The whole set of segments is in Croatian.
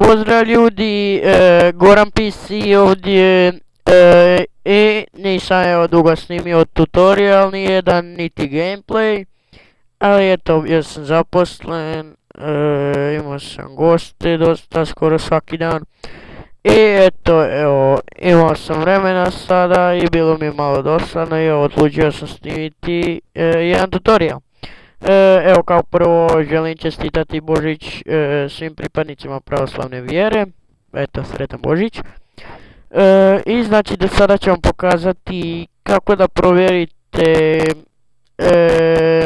Pozdrav ljudi, Goran PC ovdje i nisam evo dugo snimio tutorial nijedan niti gameplay, ali eto bio sam zaposlen, imao sam goste dosta skoro svaki dan i eto evo imao sam vremena sada i bilo mi je malo dosadno i odlučio sam snimiti jedan tutorial. Evo kao prvo želim čestitati Božić svim pripadnicima pravoslavne vjere, eto sretan Božić. I znači da sada ću vam pokazati kako da provjerite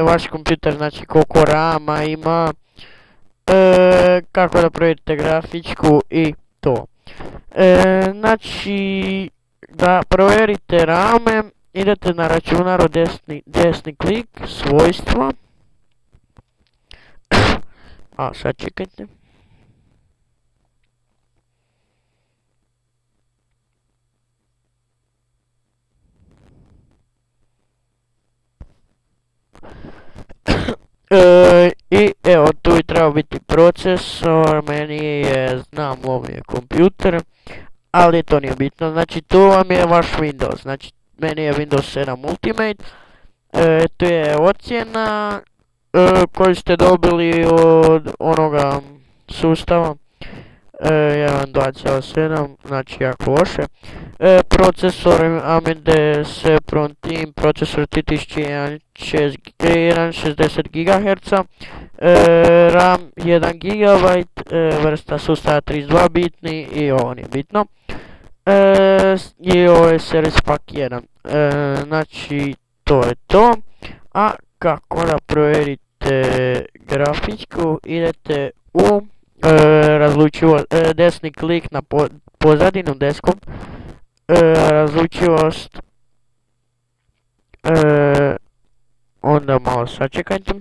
vaš kompjuter, znači koliko rama ima, kako da provjerite grafičku i to. Znači da provjerite rame idete na računaru desni klik, svojstva. A sad čekajte. I evo tu je trebao biti procesor, meni je, znam ovo je kompjuter, ali to nije bitno, znači tu vam je vaš Windows, znači meni je Windows 7 Ultimate, tu je ocjena koju ste dobili od onoga sustava, 1.2.7, znači jako loše. Procesor AMD Cepron Team, procesor 3160 GHz, RAM 1 GB, vrsta sustava 32 bitni i ovo nije bitno. I ovo je Series Pack 1, znači to je to. A kako da provjerite grafičku, idete u desni klik na pozadinu desktop, razlučivost, onda malo sačekajte.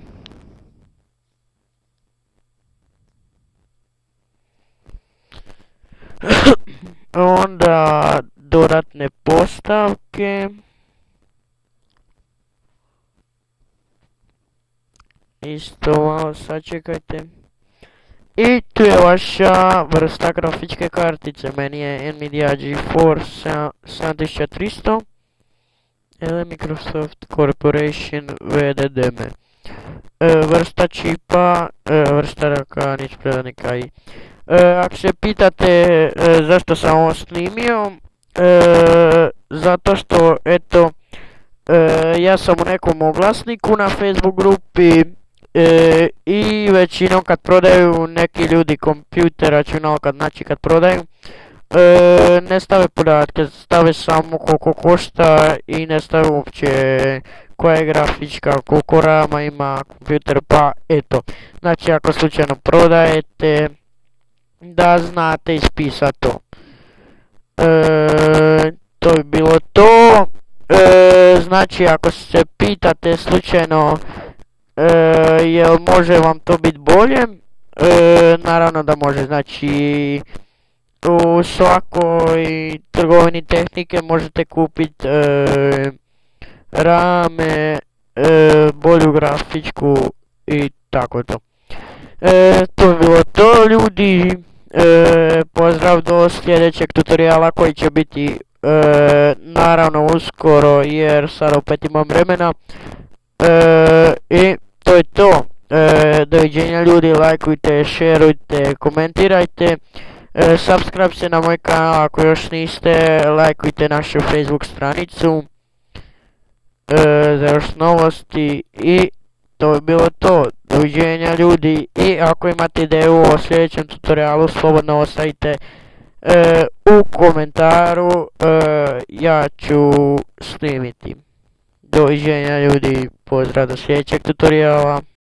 Onda dodatne postavke. Isto malo sačekajte. I tu je vaša vrsta grafičke kartice, meni je Nvidia GeForce 7300 ili Microsoft Corporation VDDM. Vrsta čipa, vrsta raka, nič predanika i. Ako se pitate zašto sam ovo snimio, zato što eto, ja sam u nekom oglasniku na Facebook grupi, i većinom kad prodaju neki ljudi kompjuter, računalo kad prodaju, ne stave podatke, stave samo koliko košta i ne stave uopće koja je grafička, koliko rama ima kompjuter, pa eto. Znači ako slučajno prodajete, da znate ispisati to. To bi bilo to. Znači ako se pitate slučajno jel može vam to biti bolje, naravno da može, znači u svakoj trgovini tehnike možete kupiti rame, bolju grafičku i tako to. To je bilo to ljudi, pozdrav do sljedećeg tutoriala koji će biti naravno uskoro jer sad opet imam vremena. I to je to. Doviđenja ljudi, lajkujte, šerujte, komentirajte, subscribe se na moj kanal ako još niste, lajkujte našu Facebook stranicu za još novosti i to je bilo to. Doviđenja ljudi i ako imate ideju o sljedećem tutorialu slobodno ostavite u komentaru, ja ću snimiti. Doviđenja ljudi, pozdrav do sljedećeg tutoriala.